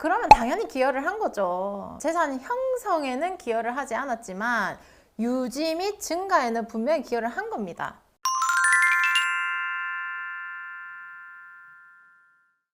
그러면 당연히 기여를 한 거죠. 재산 형성에는 기여를 하지 않았지만 유지 및 증가에는 분명히 기여를 한 겁니다.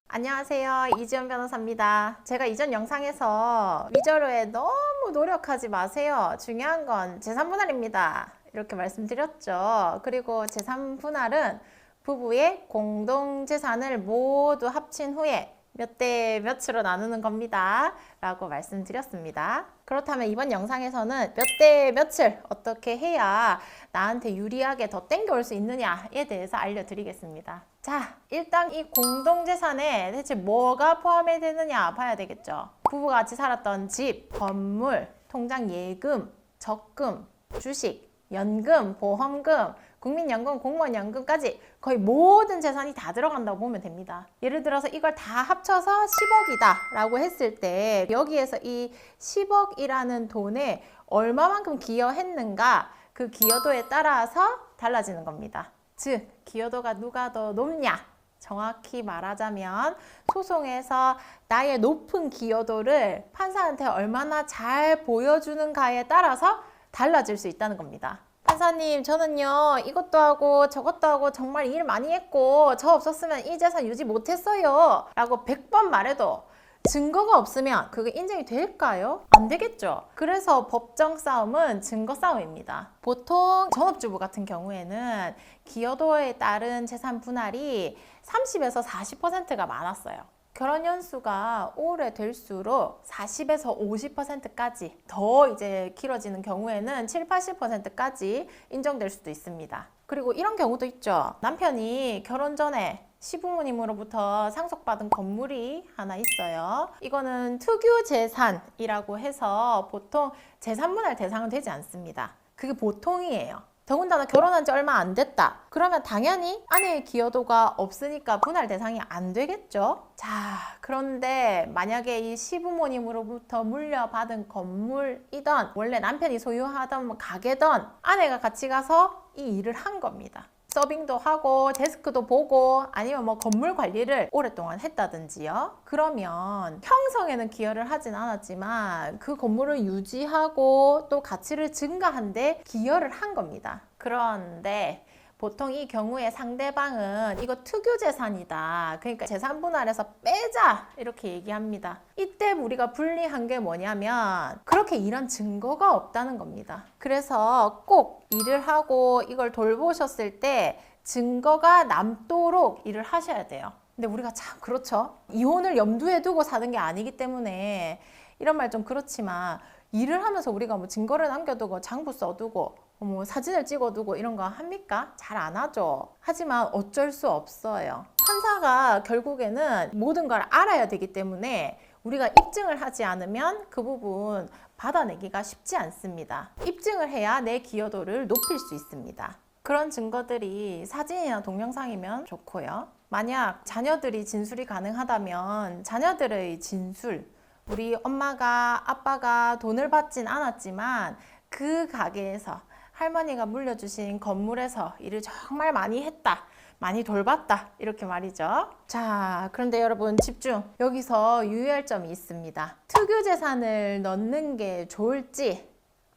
안녕하세요. 이지연 변호사입니다. 제가 이전 영상에서 위자료에 너무 노력하지 마세요. 중요한 건 재산 분할입니다. 이렇게 말씀드렸죠. 그리고 재산 분할은 부부의 공동 재산을 모두 합친 후에 몇 대 몇으로 나누는 겁니다. 라고 말씀드렸습니다. 그렇다면 이번 영상에서는 몇 대 몇을 어떻게 해야 나한테 유리하게 더 땡겨올 수 있느냐에 대해서 알려드리겠습니다. 자, 일단 이 공동재산에 대체 뭐가 포함이 되느냐 봐야 되겠죠. 부부가 같이 살았던 집, 건물, 통장 예금, 적금, 주식, 연금, 보험금, 국민연금, 공무원연금까지 거의 모든 재산이 다 들어간다고 보면 됩니다. 예를 들어서 이걸 다 합쳐서 10억이다 라고 했을 때 여기에서 이 10억이라는 돈에 얼마만큼 기여했는가 그 기여도에 따라서 달라지는 겁니다. 즉 기여도가 누가 더 높냐, 정확히 말하자면 소송에서 나의 높은 기여도를 판사한테 얼마나 잘 보여주는가에 따라서 달라질 수 있다는 겁니다. 판사님, 저는요 이것도 하고 저것도 하고 정말 일 많이 했고 저 없었으면 이 재산 유지 못했어요 라고 100번 말해도 증거가 없으면 그게 인정이 될까요? 안 되겠죠. 그래서 법정 싸움은 증거 싸움입니다. 보통 전업주부 같은 경우에는 기여도에 따른 재산 분할이 30에서 40%가 많았어요. 결혼 연수가 오래될수록 40에서 50%까지 더 이제 길어지는 경우에는 7, 80%까지 인정될 수도 있습니다. 그리고 이런 경우도 있죠. 남편이 결혼 전에 시부모님으로부터 상속받은 건물이 하나 있어요. 이거는 특유 재산이라고 해서 보통 재산분할 대상은 되지 않습니다. 그게 보통이에요. 더군다나 결혼한 지 얼마 안 됐다. 그러면 당연히 아내의 기여도가 없으니까 분할 대상이 안 되겠죠. 자, 그런데 만약에 이 시부모님으로부터 물려받은 건물이던 원래 남편이 소유하던 가게던 아내가 같이 가서 이 일을 한 겁니다. 서빙도 하고 데스크도 보고 아니면 뭐 건물 관리를 오랫동안 했다든지요. 그러면 형성에는 기여를 하진 않았지만 그 건물을 유지하고 또 가치를 증가한 데 기여를 한 겁니다. 그런데 보통 이 경우에 상대방은 이거 특유재산이다. 그러니까 재산분할해서 빼자 이렇게 얘기합니다. 이때 우리가 불리한 게 뭐냐면 그렇게 일한 증거가 없다는 겁니다. 그래서 꼭 일을 하고 이걸 돌보셨을 때 증거가 남도록 일을 하셔야 돼요. 근데 우리가 참 그렇죠. 이혼을 염두에 두고 사는 게 아니기 때문에 이런 말 좀 그렇지만 일을 하면서 우리가 뭐 증거를 남겨두고 장부 써두고 뭐 사진을 찍어두고 이런 거 합니까? 잘 안 하죠. 하지만 어쩔 수 없어요. 판사가 결국에는 모든 걸 알아야 되기 때문에 우리가 입증을 하지 않으면 그 부분 받아내기가 쉽지 않습니다. 입증을 해야 내 기여도를 높일 수 있습니다. 그런 증거들이 사진이나 동영상이면 좋고요. 만약 자녀들이 진술이 가능하다면 자녀들의 진술, 우리 엄마가 아빠가 돈을 받진 않았지만 그 가게에서 할머니가 물려주신 건물에서 일을 정말 많이 했다, 많이 돌봤다 이렇게 말이죠. 자, 그런데 여러분 집중. 여기서 유의할 점이 있습니다. 특유재산을 넣는 게 좋을지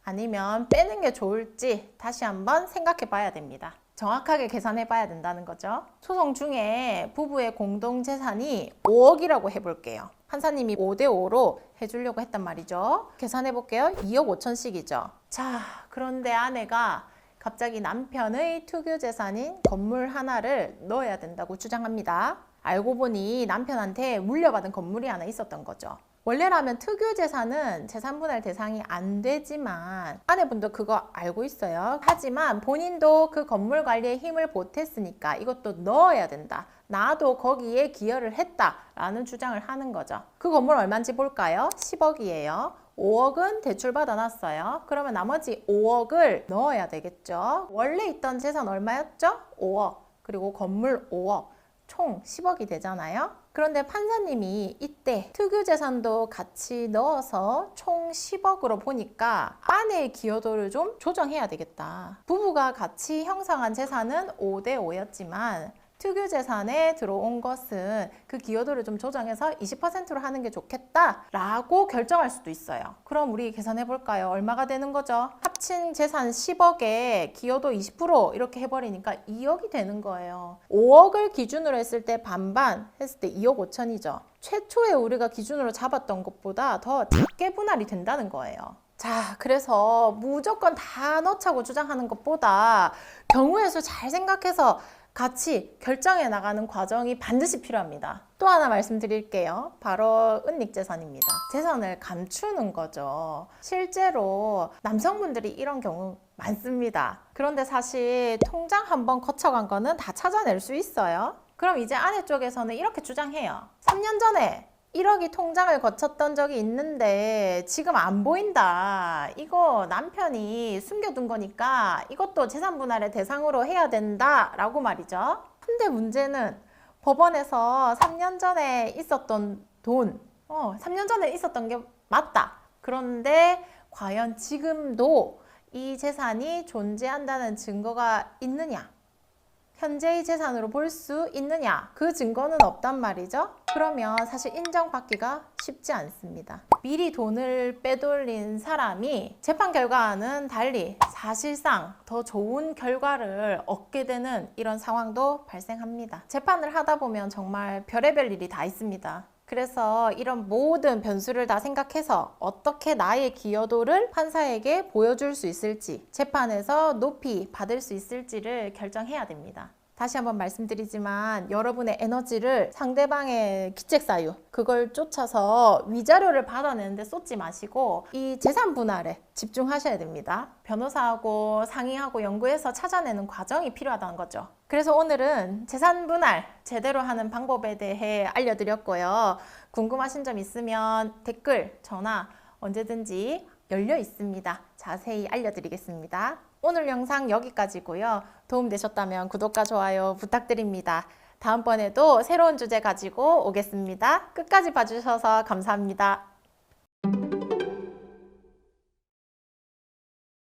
아니면 빼는 게 좋을지 다시 한번 생각해 봐야 됩니다. 정확하게 계산해 봐야 된다는 거죠. 소송 중에 부부의 공동재산이 5억이라고 해볼게요. 판사님이 5대5로 해주려고 했단 말이죠. 계산해 볼게요. 2억 5천씩이죠. 자, 그런데 아내가 갑자기 남편의 특유재산인 건물 하나를 넣어야 된다고 주장합니다. 알고 보니 남편한테 물려받은 건물이 하나 있었던 거죠. 원래라면 특유재산은 재산분할 대상이 안 되지만 아내분도 그거 알고 있어요. 하지만 본인도 그 건물 관리에 힘을 보탰으니까 이것도 넣어야 된다. 나도 거기에 기여를 했다라는 주장을 하는 거죠. 그 건물 얼마인지 볼까요? 10억이에요. 5억은 대출 받아놨어요. 그러면 나머지 5억을 넣어야 되겠죠. 원래 있던 재산 얼마였죠? 5억. 그리고 건물 5억. 총 10억이 되잖아요. 그런데 판사님이 이때 특유재산도 같이 넣어서 총 10억으로 보니까 아내의 기여도를 좀 조정해야 되겠다. 부부가 같이 형성한 재산은 5대5였지만 특유 재산에 들어온 것은 그 기여도를 좀 조정해서 20%로 하는 게 좋겠다라고 결정할 수도 있어요. 그럼 우리 계산해 볼까요? 얼마가 되는 거죠? 합친 재산 10억에 기여도 20% 이렇게 해버리니까 2억이 되는 거예요. 5억을 기준으로 했을 때 반반 했을 때 2억 5천이죠. 최초에 우리가 기준으로 잡았던 것보다 더 작게 분할이 된다는 거예요. 자, 그래서 무조건 다 넣자고 주장하는 것보다 경우의 수 잘 생각해서 같이 결정해 나가는 과정이 반드시 필요합니다. 또 하나 말씀드릴게요. 바로 은닉재산입니다. 재산을 감추는 거죠. 실제로 남성분들이 이런 경우 많습니다. 그런데 사실 통장 한번 거쳐간 거는 다 찾아낼 수 있어요. 그럼 이제 아내 쪽에서는 이렇게 주장해요. 3년 전에 1억이 통장을 거쳤던 적이 있는데 지금 안 보인다. 이거 남편이 숨겨둔 거니까 이것도 재산 분할의 대상으로 해야 된다 라고 말이죠. 근데 문제는 법원에서 3년 전에 있었던 돈, 3년 전에 있었던 게 맞다. 그런데 과연 지금도 이 재산이 존재한다는 증거가 있느냐? 현재의 재산으로 볼 수 있느냐? 그 증거는 없단 말이죠. 그러면 사실 인정받기가 쉽지 않습니다. 미리 돈을 빼돌린 사람이 재판 결과와는 달리 사실상 더 좋은 결과를 얻게 되는 이런 상황도 발생합니다. 재판을 하다 보면 정말 별의별 일이 다 있습니다. 그래서 이런 모든 변수를 다 생각해서 어떻게 나의 기여도를 판사에게 보여줄 수 있을지, 재판에서 높이 받을 수 있을지를 결정해야 됩니다. 다시 한번 말씀드리지만 여러분의 에너지를 상대방의 기책사유 그걸 쫓아서 위자료를 받아내는데 쏟지 마시고 이 재산 분할에 집중하셔야 됩니다. 변호사하고 상의하고 연구해서 찾아내는 과정이 필요하다는 거죠. 그래서 오늘은 재산 분할 제대로 하는 방법에 대해 알려드렸고요. 궁금하신 점 있으면 댓글, 전화 언제든지 열려 있습니다. 자세히 알려드리겠습니다. 오늘 영상 여기까지고요. 도움되셨다면 구독과 좋아요 부탁드립니다. 다음번에도 새로운 주제 가지고 오겠습니다. 끝까지 봐주셔서 감사합니다.